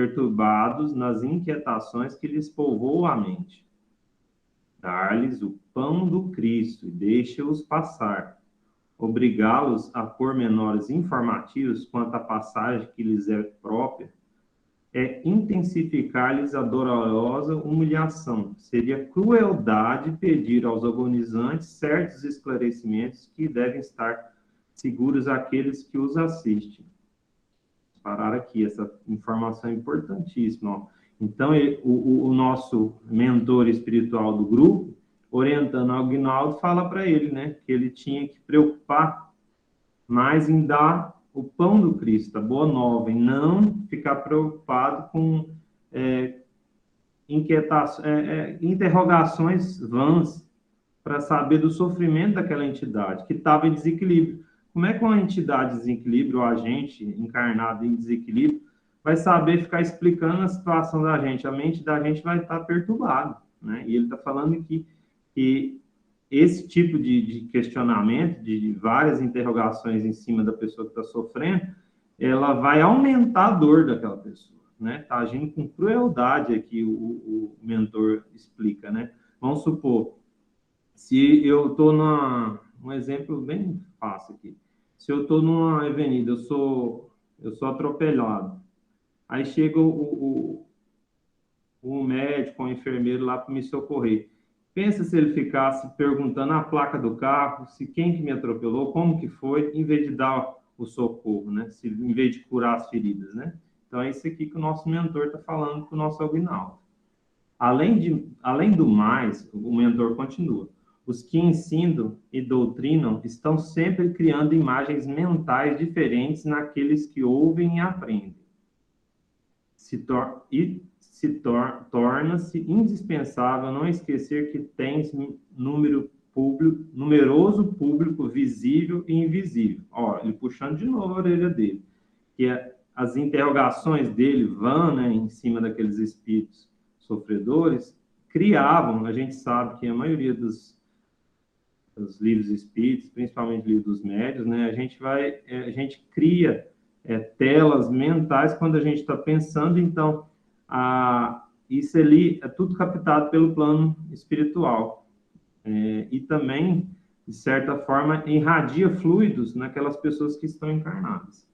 perturbados nas inquietações que lhes povoam a mente. Dar-lhes o pão do Cristo e deixa-os passar. Obrigá-los a pormenores informativos quanto à passagem que lhes é própria é intensificar-lhes a dolorosa humilhação. Seria crueldade pedir aos agonizantes certos esclarecimentos que devem estar seguros àqueles que os assistem. Parar aqui, essa informação é importantíssima. Ó. Então, o nosso mentor espiritual do grupo, orientando ao Aguinaldo, fala para ele, né, que ele tinha que preocupar mais em dar o pão do Cristo, a boa nova, e não ficar preocupado com interrogações vãs para saber do sofrimento daquela entidade que estava em desequilíbrio. Como é que uma entidade de desequilíbrio, ou a gente encarnado em desequilíbrio, vai saber ficar explicando a situação da gente? A mente da gente vai estar perturbada, né? E ele está falando aqui que esse tipo de questionamento, de várias interrogações em cima da pessoa que está sofrendo, ela vai aumentar a dor daquela pessoa, né? Está agindo com crueldade aqui, o mentor explica, né? Vamos supor, se eu estou um exemplo bem fácil aqui. Se eu estou numa avenida, eu sou atropelado. Aí chega o médico, o enfermeiro lá para me socorrer. Pensa se ele ficasse perguntando a placa do carro, se quem que me atropelou, como que foi, em vez de dar o socorro, né? Em vez de curar as feridas, né? Então é isso aqui que o nosso mentor está falando com o nosso Aguinaldo. Além do mais, o mentor continua. Os que ensinam e doutrinam estão sempre criando imagens mentais diferentes naqueles que ouvem e aprendem. Torna-se indispensável não esquecer que tens numeroso público visível e invisível. Ó, ele puxando de novo a orelha dele. Que as interrogações dele vão, né, em cima daqueles espíritos sofredores, criavam, a gente sabe que a maioria dos livros espíritos, principalmente livros dos médiuns, né, a gente cria telas mentais quando a gente está pensando, então, isso ali é tudo captado pelo plano espiritual. E também, de certa forma, irradia fluidos naquelas pessoas que estão encarnadas.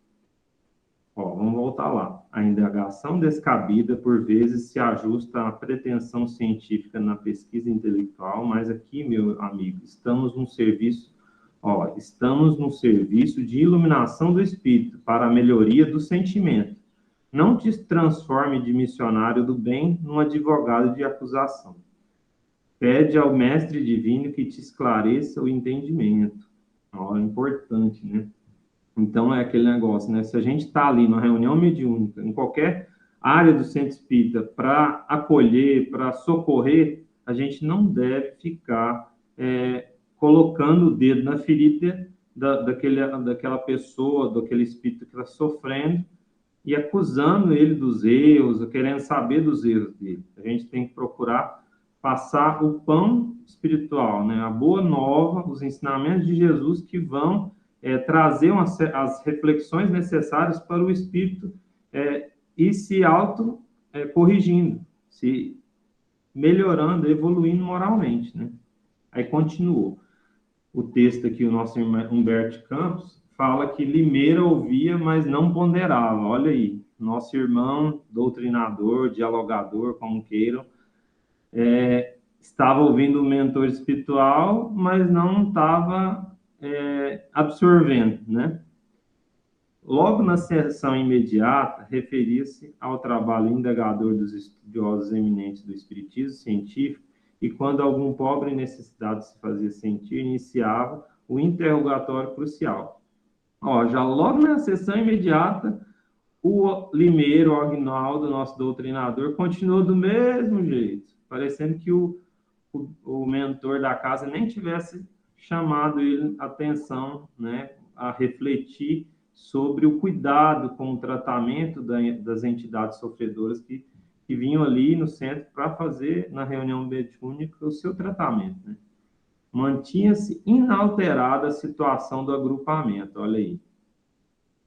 Ó, vamos voltar lá. A indagação descabida, por vezes, se ajusta à pretensão científica na pesquisa intelectual, mas aqui, meu amigo, estamos num serviço de iluminação do espírito para a melhoria do sentimento. Não te transforme de missionário do bem num advogado de acusação. Pede ao mestre divino que te esclareça o entendimento. Ó, é importante, né? Então, é aquele negócio, né? Se a gente está ali na reunião mediúnica, em qualquer área do centro espírita, para acolher, para socorrer, a gente não deve ficar colocando o dedo na ferida daquela pessoa, daquele espírito que está sofrendo, e acusando ele dos erros, ou querendo saber dos erros dele. A gente tem que procurar passar o pão espiritual, né? A boa nova, os ensinamentos de Jesus que vão trazer as reflexões necessárias para o espírito ir se auto-corrigindo, se melhorando, evoluindo moralmente, né? Aí continuou. O texto aqui, o nosso Humberto Campos, fala que Limeira ouvia, mas não ponderava. Olha aí, nosso irmão, doutrinador, dialogador, como queiram, estava ouvindo o mentor espiritual, mas não estava absorvendo, né? Logo na sessão imediata, referia-se ao trabalho indagador dos estudiosos eminentes do espiritismo científico, e quando algum pobre necessitado se fazia sentir, iniciava o interrogatório crucial. Ó, já logo na sessão imediata, o Limeiro, o Aguinaldo, nosso doutrinador, continuou do mesmo jeito, parecendo que o mentor da casa nem tivesse chamado ele a atenção, né, a refletir sobre o cuidado com o tratamento das entidades sofredoras que vinham ali no centro para fazer, na reunião mediúnica, o seu tratamento, né? Mantinha-se inalterada a situação do agrupamento, olha aí.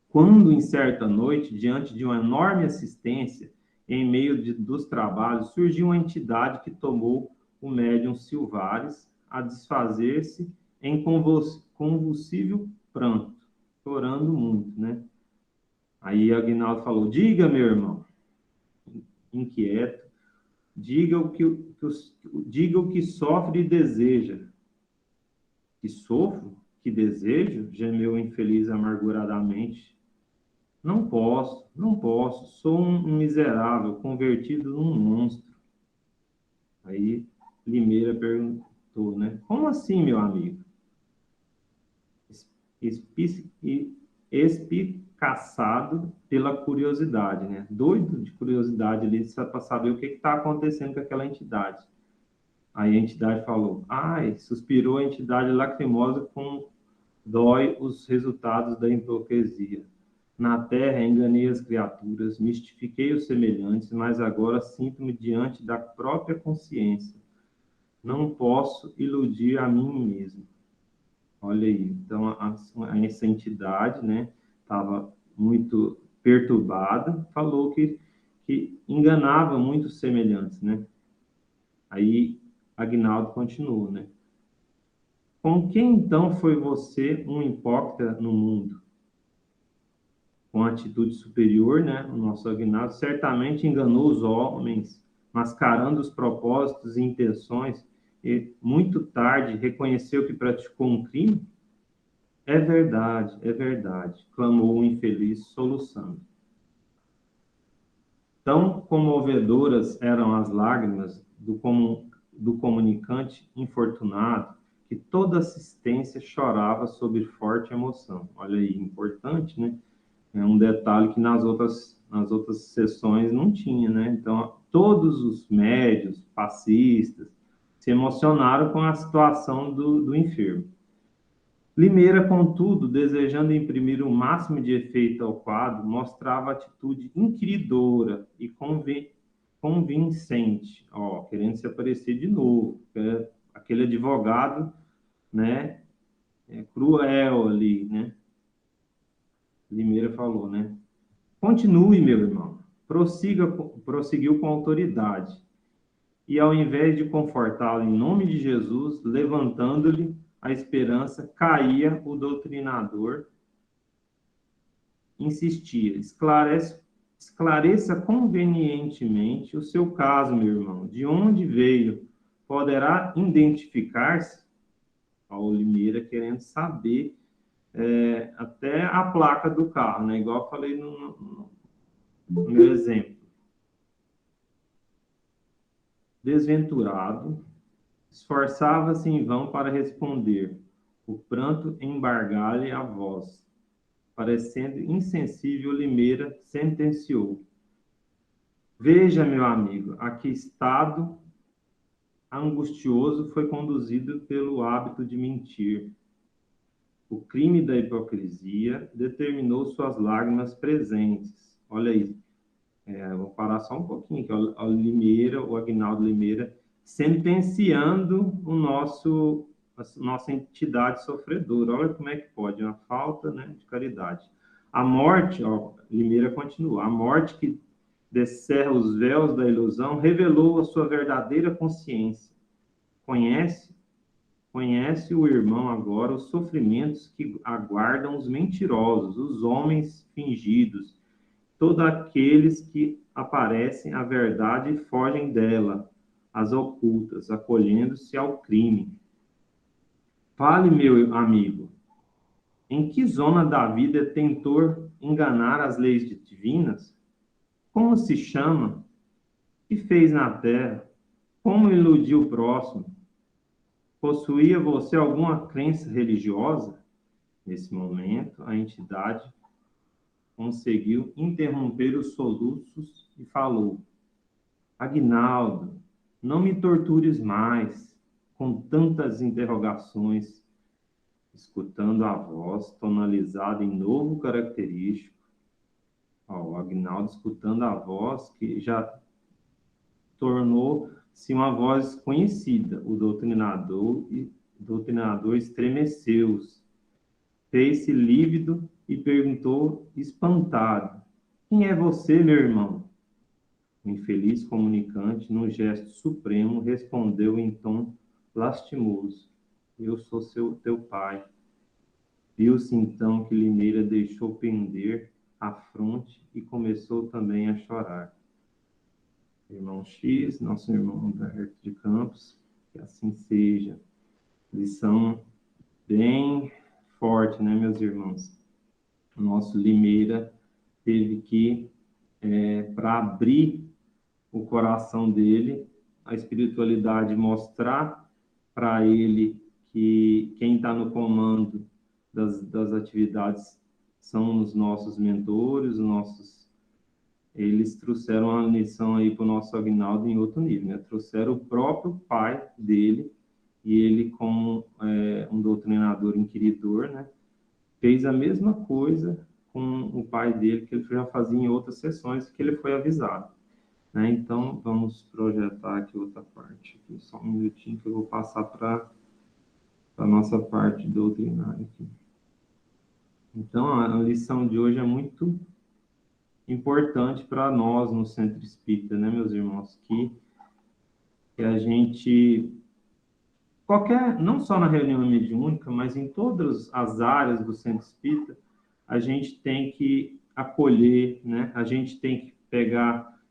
Quando, em certa noite, diante de uma enorme assistência em meio dos trabalhos, surgiu uma entidade que tomou o médium Silvares a desfazer-se em convulsivo pranto, chorando muito, né? Aí Aguinaldo falou: diga, meu irmão, inquieto, diga o que sofre e deseja. Que sofro, que desejo, gemeu o infeliz amarguradamente. Não posso, sou um miserável, convertido num monstro. Aí Limeira perguntou, né? Como assim, meu amigo? Espicaçado pela curiosidade, né? Doido de curiosidade ali para saber o que está acontecendo com aquela entidade. Aí a entidade falou, ai, suspirou a entidade lacrimosa com dói os resultados da hipocrisia. Na terra enganei as criaturas, mistifiquei os semelhantes, mas agora sinto-me diante da própria consciência. Não posso iludir a mim mesmo. Olha aí, então essa entidade, né, estava muito perturbada, falou que enganava muitos semelhantes, né? Aí Aguinaldo continuou, né? Com quem então foi você um hipócrita no mundo? Com atitude superior, né? O nosso Aguinaldo certamente enganou os homens, mascarando os propósitos e intenções, e muito tarde reconheceu que praticou um crime. É verdade, clamou o infeliz, soluçando. Tão comovedoras eram as lágrimas do comunicante infortunado que toda assistência chorava sob forte emoção. Olha aí, importante, né? É um detalhe que nas outras sessões não tinha, né? Então, todos os médios, passistas, se emocionaram com a situação do enfermo. Limeira, contudo, desejando imprimir o máximo de efeito ao quadro, mostrava atitude inquiridora e convincente, ó, querendo se aparecer de novo. Aquele advogado, né, cruel ali, né? Limeira falou, né? Continue, meu irmão. Prosseguiu com autoridade. E ao invés de confortá-lo em nome de Jesus, levantando-lhe a esperança, caía o doutrinador, insistia: esclareça convenientemente o seu caso, meu irmão. De onde veio? Poderá identificar-se? Paulo Limeira querendo saber até a placa do carro, né? Igual eu falei no meu exemplo. Desventurado, esforçava-se em vão para responder. O pranto embargava-lhe a voz. Parecendo insensível, Limeira sentenciou: veja, meu amigo, a que estado angustioso foi conduzido pelo hábito de mentir. O crime da hipocrisia determinou suas lágrimas presentes. Olha aí, vou parar só um pouquinho aqui. O Aguinaldo Limeira, sentenciando a nossa entidade sofredora. Olha como é que pode, uma falta, né, de caridade. A morte, ó, Limeira continua, a morte que descerra os véus da ilusão revelou a sua verdadeira consciência. Conhece o irmão agora os sofrimentos que aguardam os mentirosos, os homens fingidos, todos aqueles que aparecem à verdade e fogem dela, as ocultas, acolhendo-se ao crime. Fale, meu amigo, em que zona da vida tentou enganar as leis divinas? Como se chama? O que fez na terra? Como iludiu o próximo? Possuía você alguma crença religiosa? Nesse momento, a entidade conseguiu interromper os soluços e falou: Aguinaldo, não me tortures mais com tantas interrogações, escutando a voz tonalizada em novo característico. Ó, o Aguinaldo escutando a voz que já tornou-se uma voz conhecida. O doutrinador estremeceu-se, fez-se lívido e perguntou espantado: quem é você, meu irmão? O infeliz comunicante, num gesto supremo, respondeu em tom lastimoso: eu sou teu pai. Viu-se então que Limeira deixou pender a fronte e começou também a chorar. Irmão X, nosso irmão Humberto de Campos, que assim seja. Lição bem forte, né, meus irmãos? O nosso Limeira teve que, para abrir o coração dele, a espiritualidade mostrar para ele que quem está no comando das atividades são os nossos mentores, eles trouxeram a lição aí para o nosso Aguinaldo em outro nível, né? Trouxeram o próprio pai dele, e ele, como um doutrinador inquiridor, né, fez a mesma coisa com o pai dele, que ele já fazia em outras sessões, que ele foi avisado. Né? Então, vamos projetar aqui outra parte. Aqui, só um minutinho que eu vou passar para a nossa parte doutrinária aqui. Então, a lição de hoje é muito importante para nós no Centro Espírita, né, meus irmãos? Que a gente, não só na reunião mediúnica, mas em todas as áreas do Centro Espírita, a gente tem que acolher, né? A gente tem que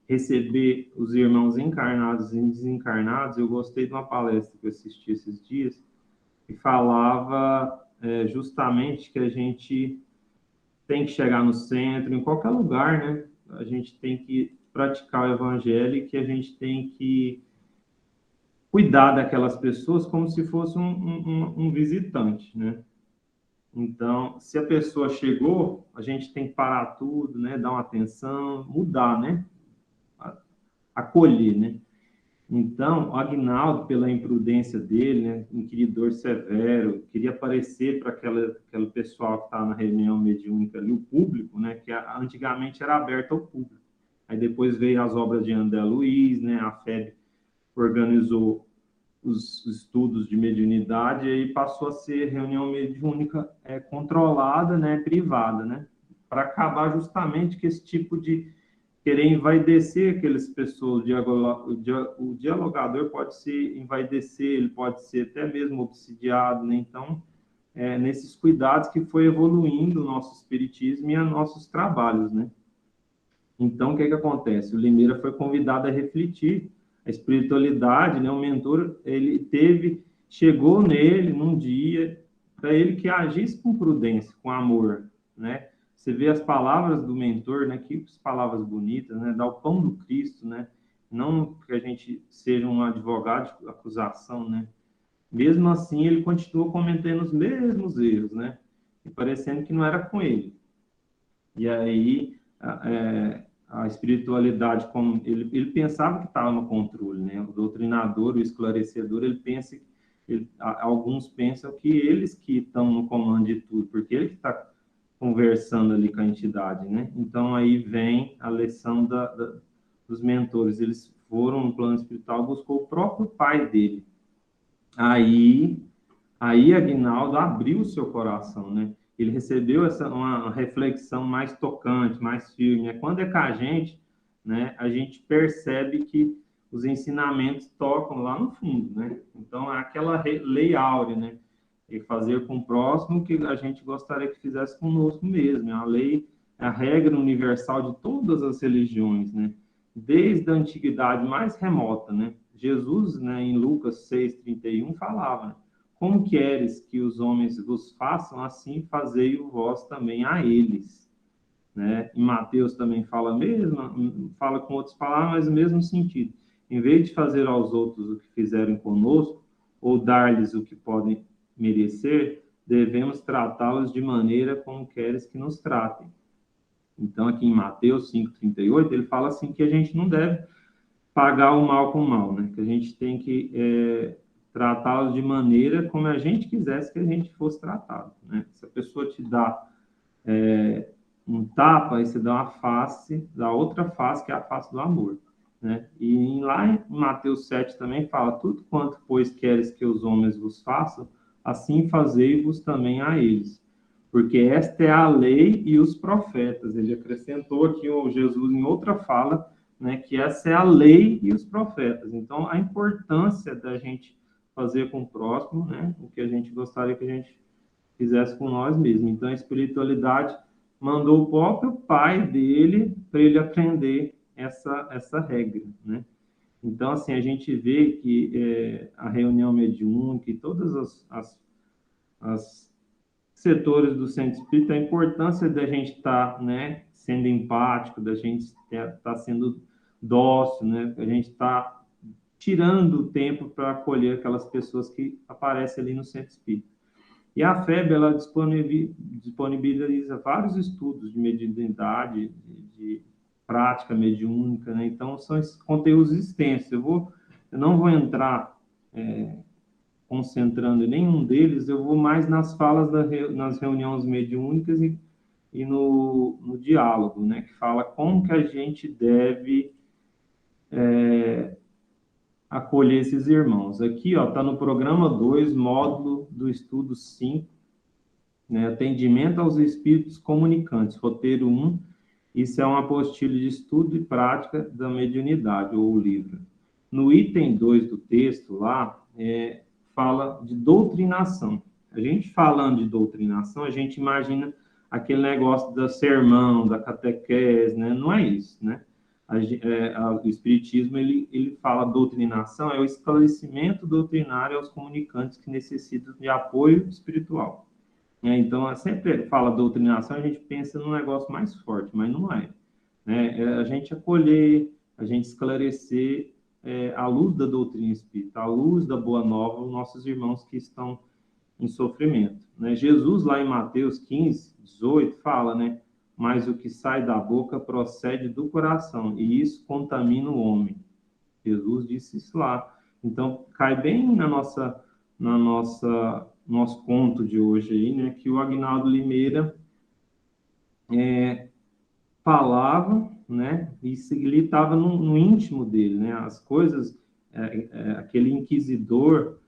receber os irmãos encarnados e desencarnados. Eu gostei de uma palestra que eu assisti esses dias, que falava justamente que a gente tem que chegar no centro, em qualquer lugar, né? A gente tem que praticar o evangelho e que a gente tem que cuidar daquelas pessoas como se fosse um visitante, né? Então, se a pessoa chegou, a gente tem que parar tudo, né? Dar uma atenção, mudar, né? Acolher, né? Então, o Aguinaldo, pela imprudência dele, né? Inquiridor severo, queria aparecer para aquele pessoal que está na reunião mediúnica ali, o público, né? Que antigamente era aberto ao público. Aí depois veio as obras de André Luiz, né? A FEB organizou os estudos de mediunidade e aí passou a ser reunião mediúnica controlada, né? Privada, né? Para acabar justamente com esse tipo de querer envaidecer aquelas pessoas. O dialogador pode se envaidecer, ele pode ser até mesmo obsidiado, né? Então, nesses cuidados que foi evoluindo o nosso espiritismo e os nossos trabalhos, né? Então, o que acontece? O Limeira foi convidado a refletir a espiritualidade, né? O mentor, chegou nele num dia para ele que agisse com prudência, com amor, né? Você vê as palavras do mentor, né? Que palavras bonitas, né? Dá o pão do Cristo, né? Não que a gente seja um advogado de acusação, né? Mesmo assim, ele continua cometendo os mesmos erros, né? E parecendo que não era com ele. E aí, a espiritualidade, como ele pensava que estava no controle, né? O doutrinador, o esclarecedor, alguns pensam que eles que estão no comando de tudo, porque ele que está conversando ali com a entidade, né? Então, aí vem a lição dos mentores. Eles foram no plano espiritual, buscou o próprio pai dele. Aí Aguinaldo abriu o seu coração, né? Ele recebeu uma reflexão mais tocante, mais firme. Quando é com a gente, né, a gente percebe que os ensinamentos tocam lá no fundo, né? Então, é aquela lei áurea, né? E fazer com o próximo o que a gente gostaria que fizesse conosco mesmo. É a lei, a regra universal de todas as religiões, né? Desde a antiguidade mais remota, né? Jesus, né, em Lucas 6:31, falava, né? Como queres que os homens vos façam, assim fazei-o vós também a eles. Né? Em Mateus também fala com outras palavras, mas no mesmo sentido. Em vez de fazer aos outros o que fizeram conosco, ou dar-lhes o que podem merecer, devemos tratá-los de maneira como queres que nos tratem. Então, aqui em Mateus 5:38, ele fala assim que a gente não deve pagar o mal com o mal, né? Que a gente tem que tratá-los de maneira como a gente quisesse que a gente fosse tratado, né? Se a pessoa te dá um tapa, aí você dá outra face, que é a face do amor, né? E lá em Mateus 7 também fala, tudo quanto, pois, queres que os homens vos façam, assim fazei-vos também a eles. Porque esta é a lei e os profetas. Ele acrescentou aqui o Jesus em outra fala, né, que essa é a lei e os profetas. Então, a importância da gente fazer com o próximo, né, o que a gente gostaria que a gente fizesse com nós mesmos. Então, a espiritualidade mandou o próprio pai dele para ele aprender essa regra, né? Então, assim, a gente vê que a reunião mediúnica e todas as setores do centro espírita, a importância da gente estar, né, sendo empático, da gente estar sendo dócil, né, a gente está tirando o tempo para acolher aquelas pessoas que aparecem ali no centro espírita. E a FEB, ela disponibiliza vários estudos de mediunidade, de prática mediúnica, né? Então, são esses conteúdos extensos. Eu não vou entrar concentrando em nenhum deles, eu vou mais nas falas nas reuniões mediúnicas e no diálogo, né? Que fala como que a gente deve acolher esses irmãos. Aqui, ó, está no programa 2, módulo do estudo 5, né? Atendimento aos espíritos comunicantes, roteiro 1. Isso é uma apostila de estudo e prática da mediunidade, ou livro. No item 2 do texto, lá, fala de doutrinação. A gente falando de doutrinação, a gente imagina aquele negócio do sermão, da catequese, né? Não é isso, né? O Espiritismo, ele fala doutrinação, é o esclarecimento doutrinário aos comunicantes que necessitam de apoio espiritual. Então, sempre fala doutrinação, a gente pensa num negócio mais forte, mas não é. Né? A gente acolher, a gente esclarecer à luz da doutrina espírita, à luz da Boa Nova, os nossos irmãos que estão em sofrimento. Né? Jesus, lá em Mateus 15, 18, fala, né? Mas o que sai da boca procede do coração, e isso contamina o homem. Jesus disse isso lá. Então, cai bem na nosso conto de hoje aí, né? Que o Aguinaldo Limeira falava, né? E ele estava no íntimo dele, né? As coisas, aquele inquisidor,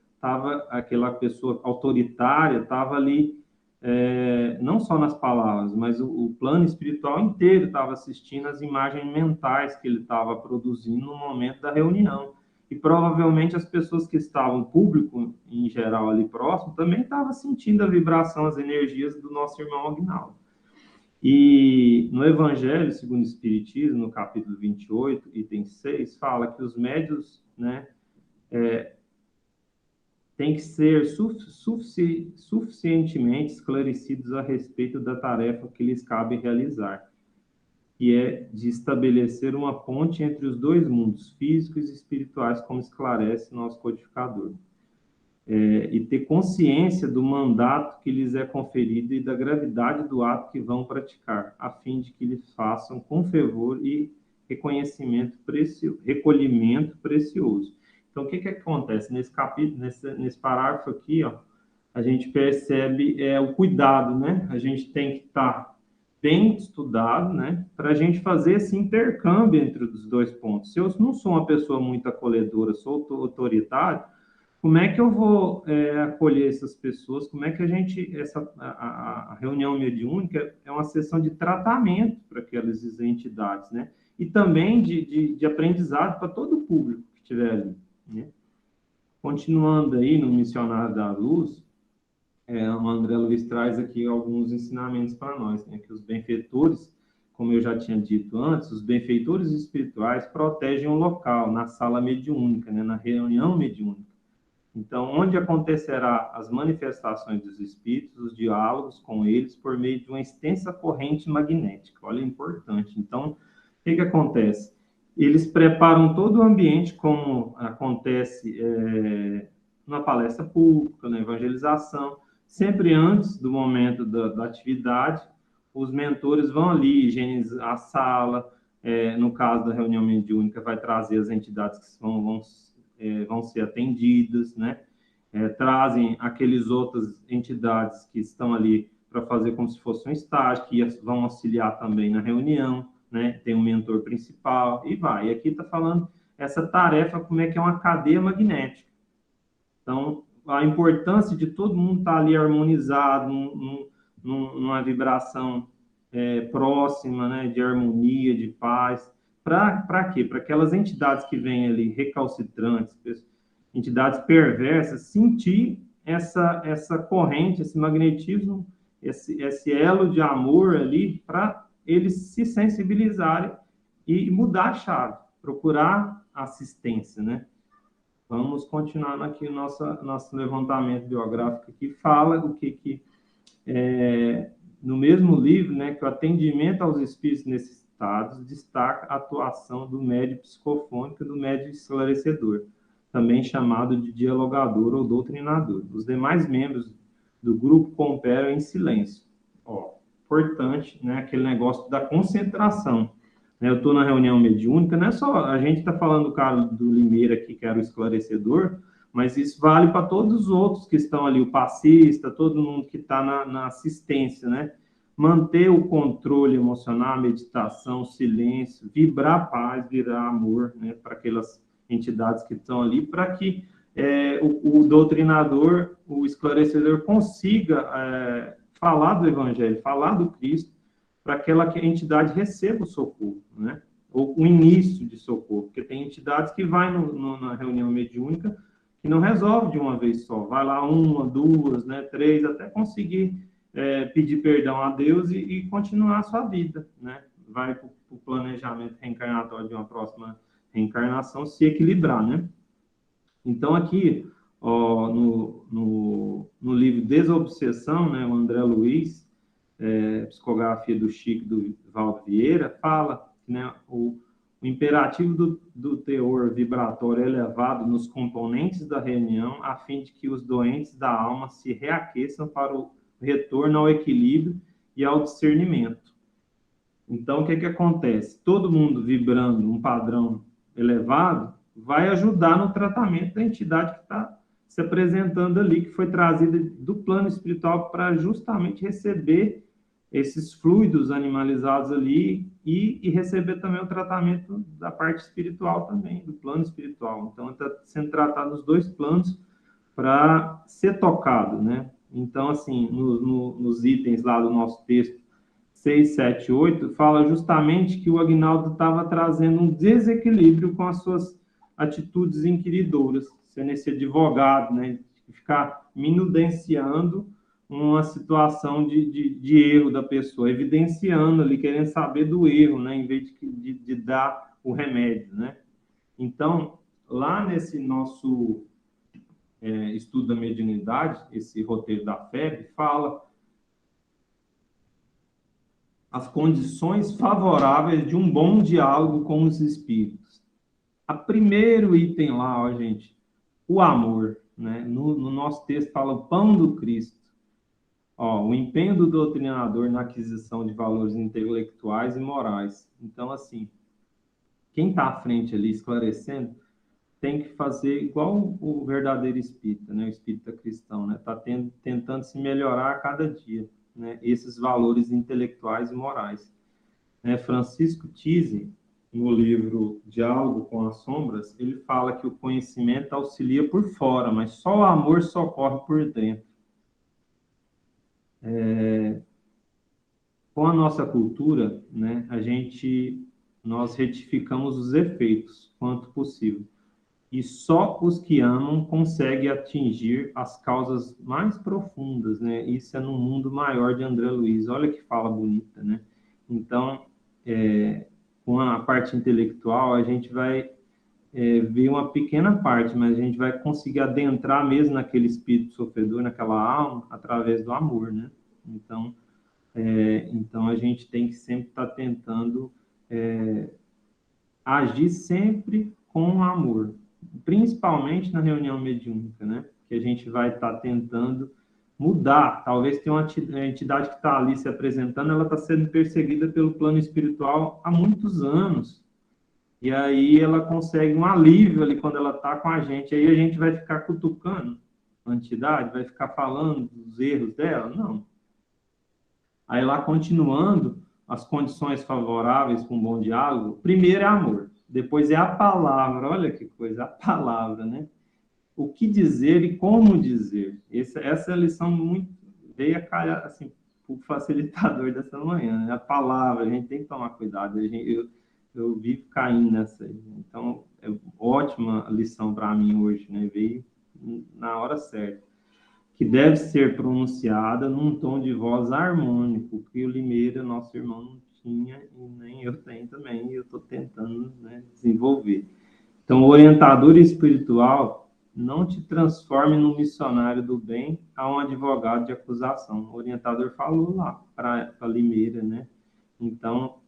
aquela pessoa autoritária, estava ali, não só nas palavras, mas o plano espiritual inteiro estava assistindo as imagens mentais que ele estava produzindo no momento da reunião. E provavelmente as pessoas que estavam, público em geral ali próximo, também estavam sentindo a vibração, as energias do nosso irmão Aguinaldo. E no Evangelho segundo o Espiritismo, no capítulo 28, item 6, fala que os médiuns, né, têm que ser suficientemente esclarecidos a respeito da tarefa que lhes cabe realizar, que é de estabelecer uma ponte entre os dois mundos, físicos e espirituais, como esclarece nosso codificador. E ter consciência do mandato que lhes é conferido e da gravidade do ato que vão praticar, a fim de que lhes façam com fervor e recolhimento precioso. Então, o que acontece? Nesse capítulo, nesse parágrafo aqui, ó, a gente percebe o cuidado, né? A gente tem que estar bem estudado, né? Para a gente fazer esse intercâmbio entre os dois pontos. Se eu não sou uma pessoa muito acolhedora, sou autoritário, como é que eu vou acolher essas pessoas? Como é que a reunião mediúnica é uma sessão de tratamento para aquelas entidades, né? E também de aprendizado para todo o público que estiver ali, né? Continuando aí no Missionário da Luz, o André Luiz traz aqui alguns ensinamentos para nós, né? Que os benfeitores, como eu já tinha dito antes, os benfeitores espirituais protegem o local, na sala mediúnica, né? Na reunião mediúnica. Então, onde acontecerá as manifestações dos espíritos, os diálogos com eles, por meio de uma extensa corrente magnética. Olha, importante. Então, o que acontece? Eles preparam todo o ambiente, como acontece na palestra pública, na evangelização. Sempre antes do momento da atividade, os mentores vão ali higienizar a sala. No caso da reunião mediúnica, vai trazer as entidades que vão ser atendidas, né? Trazem aquelas outras entidades que estão ali para fazer como se fosse um estágio, que vão auxiliar também na reunião, né? Tem um mentor principal, e vai. E aqui está falando essa tarefa, como é que é uma cadeia magnética. Então, a importância de todo mundo estar ali harmonizado, numa vibração próxima, né? De harmonia, de paz. Para quê? Para aquelas entidades que vêm ali recalcitrantes, entidades perversas, sentir essa corrente, esse magnetismo, esse elo de amor ali, para eles se sensibilizarem e mudar a chave, procurar assistência, né? Vamos continuar aqui o nosso levantamento biográfico, que fala o que no mesmo livro, né, que o atendimento aos espíritos necessitados destaca a atuação do médium psicofônico e do médium esclarecedor, também chamado de dialogador ou doutrinador. Os demais membros do grupo cooperam em silêncio. Importante, né, aquele negócio da concentração. Eu estou na reunião mediúnica, não é só a gente está falando do cara do Limeira aqui, que era o esclarecedor, mas isso vale para todos os outros que estão ali, o passista, todo mundo que está na assistência, né? Manter o controle emocional, a meditação, o silêncio, vibrar paz, virar amor, né? Para aquelas entidades que estão ali, para que o doutrinador, o esclarecedor consiga falar do Evangelho, falar do Cristo, para aquela entidade receba o socorro, né? Ou o início de socorro, porque tem entidades que vai na reunião mediúnica que não resolve de uma vez só, vai lá 1, 2, né, 3, até conseguir pedir perdão a Deus e continuar a sua vida, né? Vai para o planejamento reencarnatório de uma próxima reencarnação se equilibrar, né? Então, aqui, no livro Desobsessão, né, o André Luiz, Psicografia do Chico, do Valdo Vieira, fala, né, o imperativo do teor vibratório elevado nos componentes da reunião, a fim de que os doentes da alma se reaqueçam para o retorno ao equilíbrio e ao discernimento. Então, o que acontece? Todo mundo vibrando um padrão elevado vai ajudar no tratamento da entidade que está se apresentando ali, que foi trazida do plano espiritual para justamente receber esses fluidos animalizados ali e receber também o tratamento da parte espiritual também, do plano espiritual. Então, está sendo tratado nos dois planos para ser tocado, né? Então, assim, nos itens lá do nosso texto 6, 7, 8, fala justamente que o Aguinaldo estava trazendo um desequilíbrio com as suas atitudes inquiridoras, sendo esse advogado, né? Ficar minudenciando uma situação de erro da pessoa, evidenciando ali, querendo saber do erro, né, em vez de dar o remédio, né? Então, lá nesse nosso estudo da mediunidade, esse roteiro da FEB, fala as condições favoráveis de um bom diálogo com os espíritos. A primeiro item lá, ó, gente, o amor, né? No nosso texto fala o pão do Cristo. O empenho do doutrinador na aquisição de valores intelectuais e morais. Então, assim, quem está à frente ali esclarecendo tem que fazer igual o verdadeiro espírita, né? O espírita cristão, né? Está tentando se melhorar a cada dia, né? Esses valores intelectuais e morais. Francisco Tise, no livro Diálogo com as Sombras, ele fala que o conhecimento auxilia por fora, mas só o amor socorre por dentro. Com a nossa cultura, né, nós retificamos os efeitos quanto possível. E só os que amam conseguem atingir as causas mais profundas, né? Isso é no mundo maior de André Luiz. Olha que fala bonita, né? Então, com a parte intelectual, a gente vai ver uma pequena parte, mas a gente vai conseguir adentrar mesmo naquele espírito sofredor, naquela alma, através do amor, né? Então, a gente tem que sempre estar tentando agir sempre com amor, principalmente na reunião mediúnica, né? Que a gente vai estar tentando mudar. Talvez tenha uma entidade que está ali se apresentando, ela está sendo perseguida pelo plano espiritual há muitos anos. E aí ela consegue um alívio ali quando ela está com a gente. Aí a gente vai ficar cutucando a entidade, vai ficar falando dos erros dela? Não. Aí lá, continuando, as condições favoráveis para um bom diálogo, primeiro é amor, depois é a palavra, olha que coisa, a palavra, né? O que dizer e como dizer. Essa é a lição muito, veio a calhar, assim, o facilitador dessa manhã, né? A palavra, a gente tem que tomar cuidado. eu vivo caindo nessa aí. Então, é ótima lição para mim hoje, né? Veio na hora certa. Que deve ser pronunciada num tom de voz harmônico, que o Limeira, nosso irmão, não tinha e nem eu tenho também, e eu estou tentando, né, desenvolver. Então, o orientador espiritual não te transforme num missionário do bem a um advogado de acusação. O orientador falou lá para Limeira, né? Então,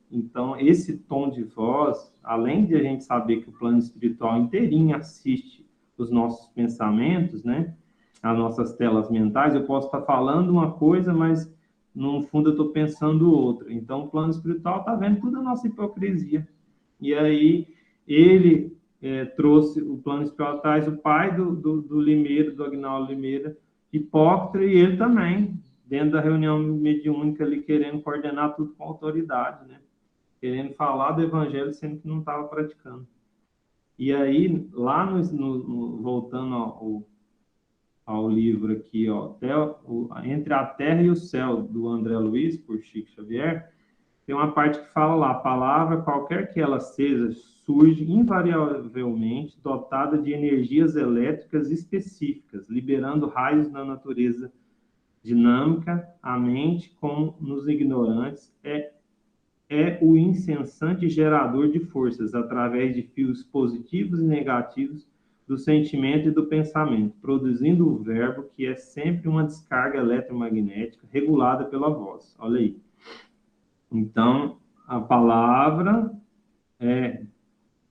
esse tom de voz, além de a gente saber que o plano espiritual inteirinho assiste os nossos pensamentos, né? As nossas telas mentais, eu posso estar falando uma coisa, mas no fundo eu estou pensando outra. Então, o plano espiritual está vendo toda a nossa hipocrisia. E aí, ele trouxe, o plano espiritual traz o pai do Limeira, do Agnaldo Limeira, hipócrita, e ele também, dentro da reunião mediúnica ali, querendo coordenar tudo com autoridade, né? Querendo falar do evangelho, sendo que não estava praticando. E aí, lá voltando ao livro aqui, ó, Entre a Terra e o Céu, do André Luiz, por Chico Xavier, tem uma parte que fala lá, a palavra, qualquer que ela seja, surge invariavelmente dotada de energias elétricas específicas, liberando raios na natureza dinâmica. A mente, como nos ignorantes, é o incessante gerador de forças, através de fios positivos e negativos do sentimento e do pensamento, produzindo o verbo, que é sempre uma descarga eletromagnética regulada pela voz. Olha aí. Então, a palavra é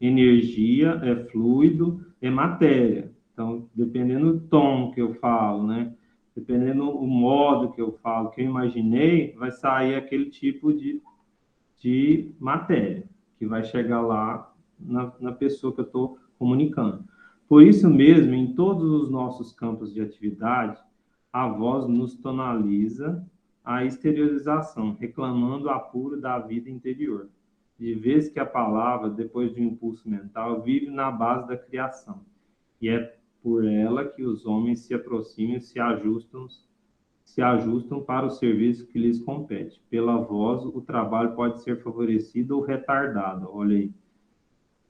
energia, é fluido, é matéria. Então, dependendo do tom que eu falo, né? Dependendo do modo que eu falo, que eu imaginei, vai sair aquele tipo de matéria, que vai chegar lá na pessoa que eu estou comunicando. Por isso mesmo, em todos os nossos campos de atividade, a voz nos tonaliza a exteriorização, reclamando o apuro da vida interior. De vez que a palavra, depois de um impulso mental, vive na base da criação. E é por ela que os homens se aproximam e se ajustam para o serviço que lhes compete. Pela voz, o trabalho pode ser favorecido ou retardado, olha aí,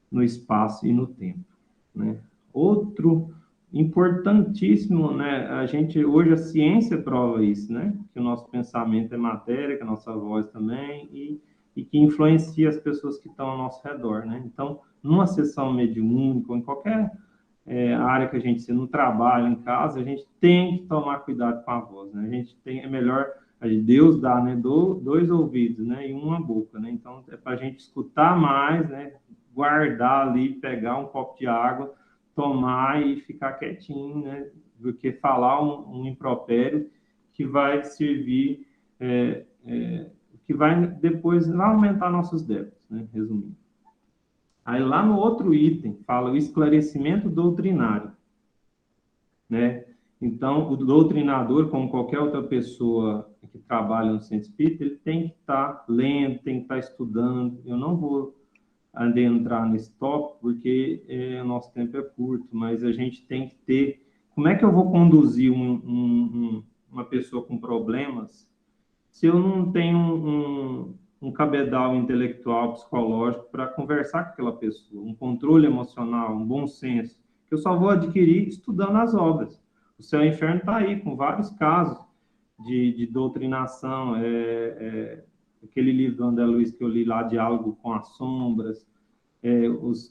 no espaço e no tempo, né? Outro importantíssimo, né? Hoje a ciência prova isso, né? Que o nosso pensamento é matéria, que a nossa voz também, e que influencia as pessoas que estão ao nosso redor, né? Então, numa sessão mediúnica, ou em qualquer área que a gente se no trabalho, em casa, a gente tem que tomar cuidado com a voz, né? É melhor, Deus dá, né? Dois ouvidos, né? E uma boca, né? Então, é para a gente escutar mais, né? Guardar ali, pegar um copo de água, tomar e ficar quietinho, né? Do que falar um impropério que vai servir, que vai depois vai aumentar nossos débitos, né? Resumindo. Aí lá no outro item fala o esclarecimento doutrinário, né? Então, o doutrinador, como qualquer outra pessoa que trabalha no centro espírita, ele tem que estar lendo, tem que estar estudando. Eu não vou adentrar nesse tópico, porque o nosso tempo é curto, mas a gente tem que ter... Como é que eu vou conduzir uma pessoa com problemas se eu não tenho um cabedal intelectual, psicológico para conversar com aquela pessoa, um controle emocional, um bom senso, que eu só vou adquirir estudando as obras. O Céu e o Inferno está aí, com vários casos de doutrinação, aquele livro do André Luiz que eu li lá, Diálogo com as Sombras,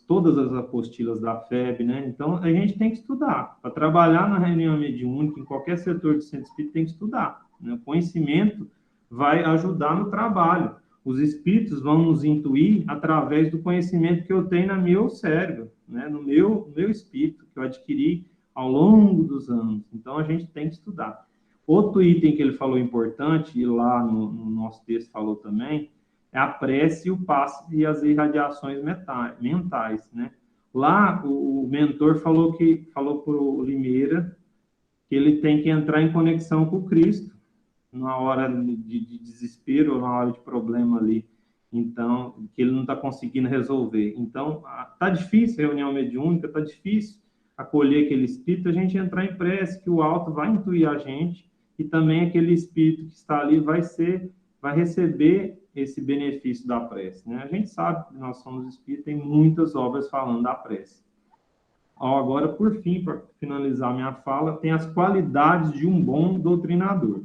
todas as apostilas da FEB, né? Então, a gente tem que estudar. Para trabalhar na reunião mediúnica, em qualquer setor de centro espírita, tem que estudar, né? O conhecimento vai ajudar no trabalho. Os espíritos vão nos intuir através do conhecimento que eu tenho no meu cérebro, né? No meu espírito, que eu adquiri ao longo dos anos. Então, a gente tem que estudar. Outro item que ele falou importante, e lá no nosso texto falou também, é a prece, o passe e as irradiações mentais, né? Lá, o mentor falou para o Limeira que ele tem que entrar em conexão com o Cristo, na hora de desespero ou na hora de problema ali, então, que ele não está conseguindo resolver. Então, está difícil a reunião mediúnica, está difícil acolher aquele espírito, a gente entrar em prece, que o alto vai intuir a gente, e também aquele espírito que está ali vai receber esse benefício da prece, né? A gente sabe que nós somos espíritos, tem muitas obras falando da prece. Agora, por fim, para finalizar minha fala, tem as qualidades de um bom doutrinador.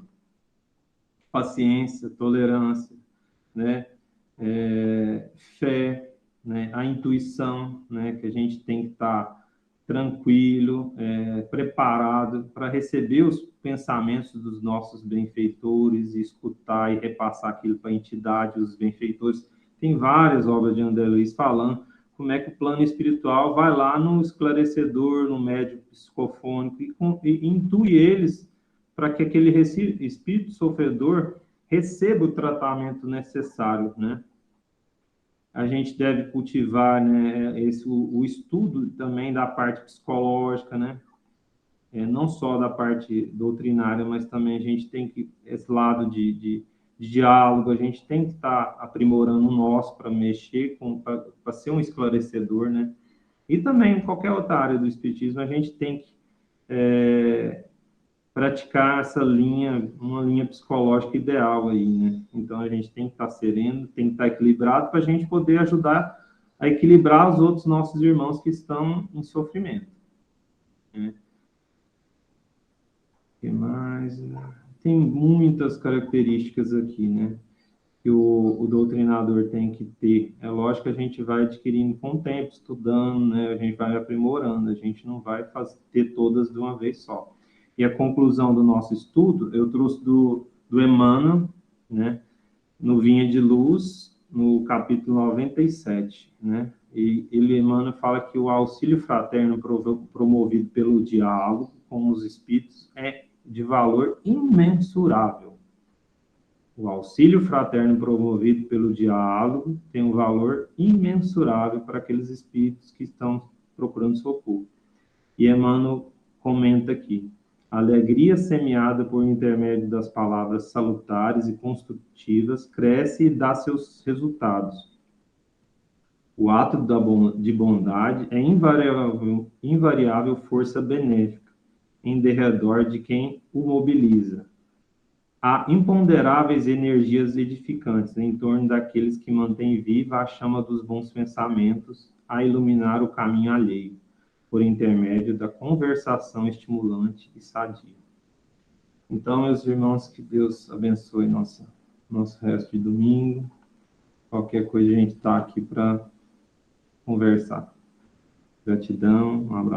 Paciência, tolerância, né? Fé, né? A intuição, né? Que a gente tem que estar tranquilo, preparado para receber os pensamentos dos nossos benfeitores, escutar e repassar aquilo para a entidade, os benfeitores. Tem várias obras de André Luiz falando como é que o plano espiritual vai lá no esclarecedor, no médium psicofônico e intui eles para que aquele espírito sofredor receba o tratamento necessário, né? A gente deve cultivar, né, o estudo também da parte psicológica, né? Não só da parte doutrinária, mas também a gente tem que, esse lado de diálogo, a gente tem que estar aprimorando o nosso para mexer, para ser um esclarecedor, né? E também em qualquer outra área do espiritismo, a gente tem que praticar essa linha, uma linha psicológica ideal aí, né? Então, a gente tem que estar sereno, tem que estar equilibrado para a gente poder ajudar a equilibrar os outros nossos irmãos que estão em sofrimento. Né? O que mais? Tem muitas características aqui, né? Que o doutrinador tem que ter. É lógico que a gente vai adquirindo com o tempo, estudando, né? A gente vai aprimorando, a gente não vai ter todas de uma vez só. E a conclusão do nosso estudo, eu trouxe do Emmanuel, né? No Vinha de Luz, no capítulo 97, né? E Emmanuel fala que o auxílio fraterno promovido pelo diálogo com os espíritos é de valor imensurável. O auxílio fraterno promovido pelo diálogo tem um valor imensurável para aqueles espíritos que estão procurando socorro. E Emmanuel comenta aqui: a alegria semeada por intermédio das palavras salutares e construtivas cresce e dá seus resultados. O ato de bondade é invariável força benéfica em derredor de quem o mobiliza. Há imponderáveis energias edificantes em torno daqueles que mantêm viva a chama dos bons pensamentos a iluminar o caminho alheio, por intermédio da conversação estimulante e sadia. Então, meus irmãos, que Deus abençoe nosso resto de domingo. Qualquer coisa a gente está aqui para conversar. Gratidão, um abraço.